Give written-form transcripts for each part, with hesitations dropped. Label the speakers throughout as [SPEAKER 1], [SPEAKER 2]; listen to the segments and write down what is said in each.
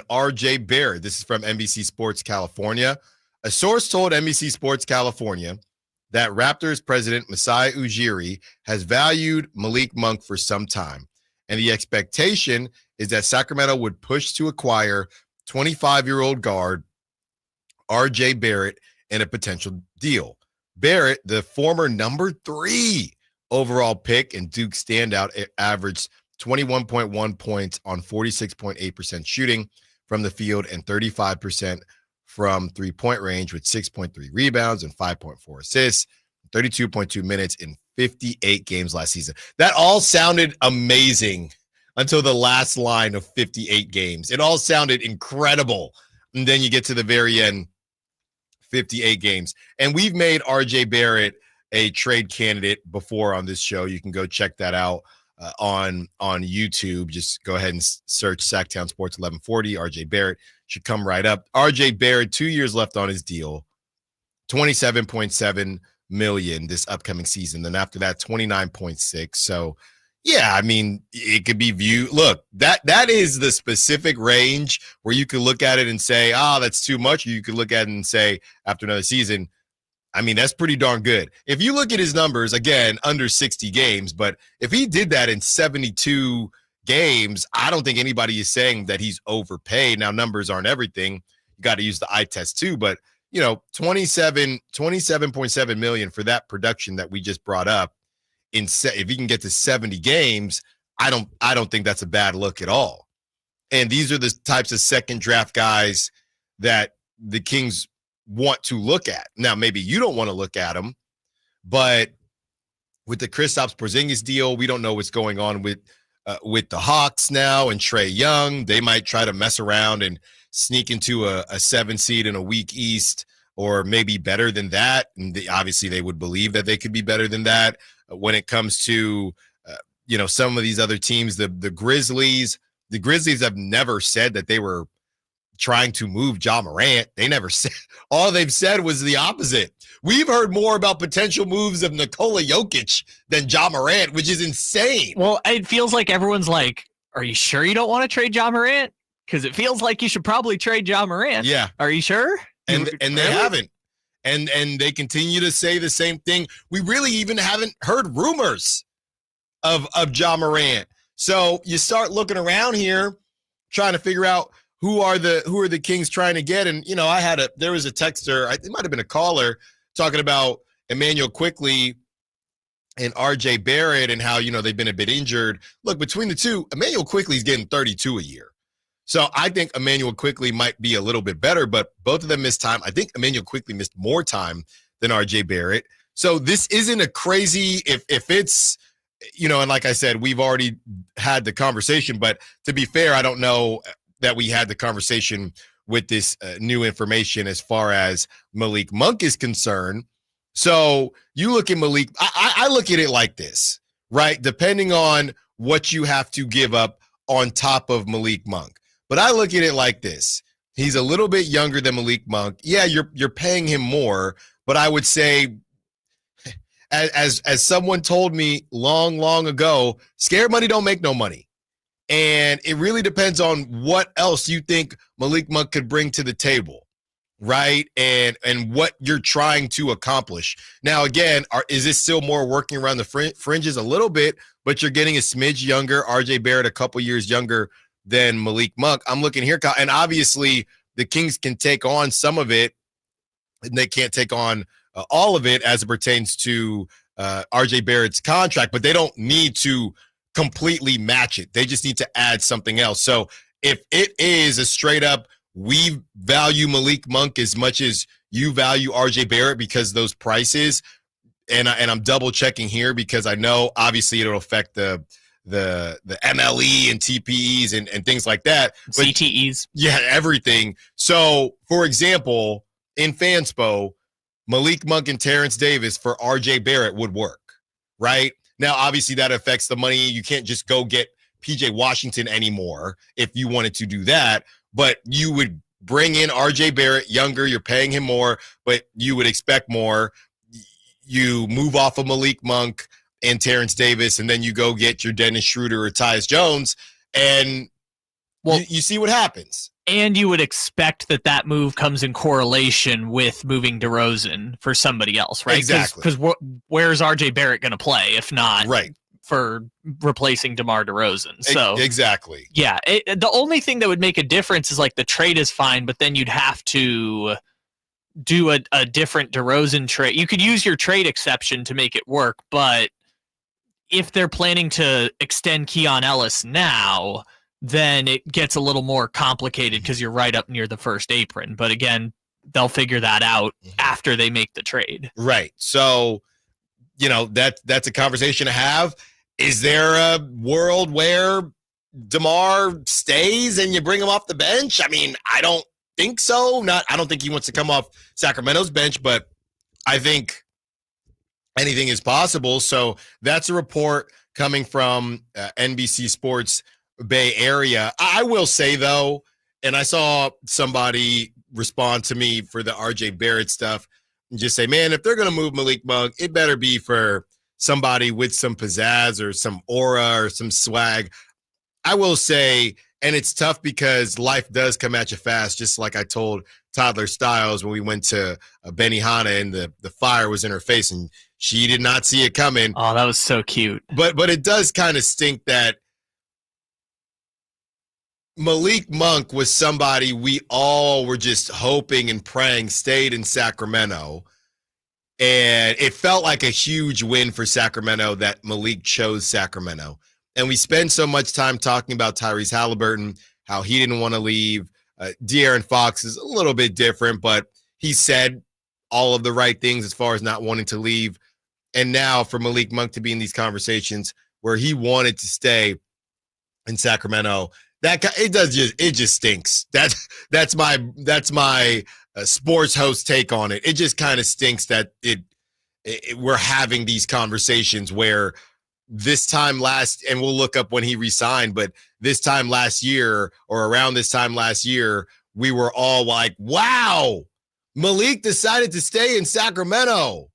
[SPEAKER 1] RJ Barrett. This is from NBC Sports California. A source told NBC Sports California that Raptors president Masai Ujiri has valued Malik Monk for some time, and the expectation is that Sacramento would push to acquire 25-year-old guard RJ Barrett in a potential deal. Barrett, the former number 3 overall pick and Duke standout, averaged 21.1 points on 46.8% shooting from the field and 35% from three-point range, with 6.3 rebounds and 5.4 assists, 32.2 minutes in 58 games last season. That all sounded amazing until the last line of 58 games. It all sounded incredible. And then you get to the very end, 58 games. And we've made RJ Barrett a trade candidate before on this show. You can go check that out on YouTube. Just go ahead and search Sactown Sports 1140. RJ Barrett should come right up. RJ Barrett, 2 years left on his deal, $27.7 million this upcoming season. Then after that, 29.6. So yeah, I mean, it could be viewed. Look, that is the specific range where you could look at it and say, that's too much. Or you could look at it and say, after another season, I mean, that's pretty darn good. If you look at his numbers, again, under 60 games, but if he did that in 72 games, I don't think anybody is saying that he's overpaid. Now, numbers aren't everything. You got to use the eye test too, but 27.7 million for that production that we just brought up. If you can get to 70 games, I don't think that's a bad look at all. And these are the types of second draft guys that the Kings want to look at. Now, maybe you don't want to look at them, but with the Kristaps Porzingis deal, we don't know what's going on with the Hawks now and Trae Young. They might try to mess around and sneak into a 7 seed in a weak East, or maybe better than that. And obviously they would believe that they could be better than that. When it comes to, some of these other teams, the Grizzlies have never said that they were trying to move Ja Morant. They never said. All they've said was the opposite. We've heard more about potential moves of Nikola Jokic than Ja Morant, which is insane.
[SPEAKER 2] Well, it feels like everyone's like, are you sure you don't want to trade Ja Morant? Because it feels like you should probably trade Ja Morant.
[SPEAKER 1] Yeah.
[SPEAKER 2] Are you sure?
[SPEAKER 1] And they haven't. And they continue to say the same thing. We really even haven't heard rumors of Ja Morant. So you start looking around here, trying to figure out who are the Kings trying to get. And there was a texter, it might have been a caller, talking about Emmanuel Quickley and RJ Barrett and how they've been a bit injured. Look, between the two, Emmanuel Quickley's getting 32 a year. So I think Emmanuel Quickley might be a little bit better, but both of them missed time. I think Emmanuel Quickley missed more time than RJ Barrett. So this isn't a crazy, if it's, and like I said, we've already had the conversation, but to be fair, I don't know that we had the conversation with this new information as far as Malik Monk is concerned. So you look at Malik, I look at it like this, right? Depending on what you have to give up on top of Malik Monk. But I look at it like this. He's a little bit younger than Malik Monk. Yeah, you're paying him more, but I would say, as someone told me long ago, scared money don't make no money. And it really depends on what else you think Malik Monk could bring to the table, right? And what you're trying to accomplish. Now, again, is this still more working around the fringes? A little bit, but you're getting a smidge younger. RJ Barrett a couple years younger than Malik Monk. I'm looking here, and obviously the Kings can take on some of it, and they can't take on all of it as it pertains to RJ Barrett's contract, but they don't need to completely match it. They just need to add something else. So if it is a straight up, we value Malik Monk as much as you value RJ Barrett because those prices, and I'm double checking here because I know obviously it'll affect the MLE and TPEs and things like that. But,
[SPEAKER 2] CTEs.
[SPEAKER 1] Yeah, everything. So, for example, in Fanspo, Malik Monk and Terrence Davis for RJ Barrett would work, right? Now, obviously, that affects the money. You can't just go get PJ Washington anymore if you wanted to do that, but you would bring in RJ Barrett, younger, you're paying him more, but you would expect more. You move off of Malik Monk and Terrence Davis, and then you go get your Dennis Schroeder or Tyus Jones, and you see what happens.
[SPEAKER 2] And you would expect that move comes in correlation with moving DeRozan for somebody else, right?
[SPEAKER 1] Exactly.
[SPEAKER 2] Because where's RJ Barrett going to play if not for replacing DeMar DeRozan? So
[SPEAKER 1] exactly.
[SPEAKER 2] Yeah, the only thing that would make a difference is like the trade is fine, but then you'd have to do a different DeRozan trade. You could use your trade exception to make it work, but if they're planning to extend Keon Ellis now, then it gets a little more complicated because you're right up near the first apron. But again, they'll figure that out after they make the trade.
[SPEAKER 1] Right. So, that's a conversation to have. Is there a world where DeMar stays and you bring him off the bench? I mean, I don't think so. I don't think he wants to come off Sacramento's bench, but I think anything is possible. So that's a report coming from NBC Sports Bay Area. I will say, though, and I saw somebody respond to me for the RJ Barrett stuff and just say, man, if they're going to move Malik Monk, it better be for somebody with some pizzazz or some aura or some swag. I will say, and it's tough because life does come at you fast, just like I told Toddler Styles when we went to Benihana and the fire was in her face and she did not see it coming.
[SPEAKER 2] Oh, that was so cute.
[SPEAKER 1] But it does kind of stink that Malik Monk was somebody we all were just hoping and praying stayed in Sacramento. And it felt like a huge win for Sacramento that Malik chose Sacramento. And we spend so much time talking about Tyrese Halliburton, how he didn't want to leave. De'Aaron Fox is a little bit different, but he said all of the right things as far as not wanting to leave. And now for Malik Monk to be in these conversations where he wanted to stay in Sacramento, it just stinks. That's my sports host take on it. It just kind of stinks that we're having these conversations where this time and we'll look up when he resigned, but this time last year or around this time last year, we were all like, wow, Malik decided to stay in Sacramento.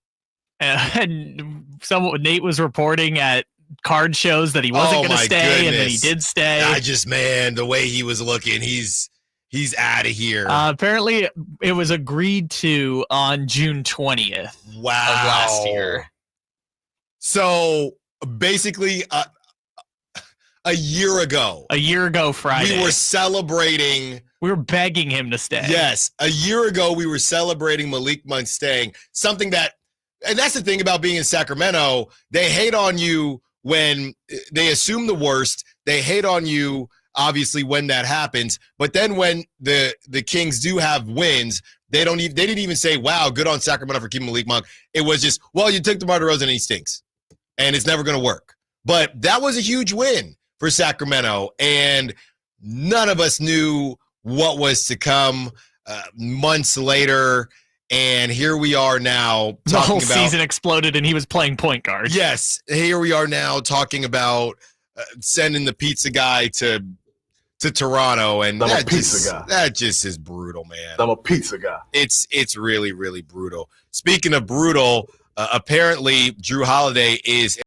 [SPEAKER 2] And Nate was reporting at card shows that he wasn't going to stay, and then he did stay.
[SPEAKER 1] The way he was looking, he's out of here.
[SPEAKER 2] Apparently, it was agreed to on June 20th of last year.
[SPEAKER 1] So basically, a year ago Friday, we were celebrating.
[SPEAKER 2] We were begging him to stay.
[SPEAKER 1] Yes, a year ago we were celebrating Malik Monk staying. Something and that's the thing about being in Sacramento. They hate on you when they assume the worst. They hate on you, obviously, when that happens. But then when the Kings do have wins, they didn't even say, wow, good on Sacramento for keeping Malik Monk. It was just, well, you took DeMar DeRozan and he stinks. And it's never going to work. But that was a huge win for Sacramento. And none of us knew what was to come months later. And here we are now talking about... The whole
[SPEAKER 2] season exploded and he was playing point guard.
[SPEAKER 1] Yes. Here we are now talking about sending the pizza guy to Toronto. And
[SPEAKER 3] I'm a pizza guy.
[SPEAKER 1] That just is brutal, man.
[SPEAKER 3] I'm a pizza guy.
[SPEAKER 1] It's really, really brutal. Speaking of brutal, apparently Drew Holiday is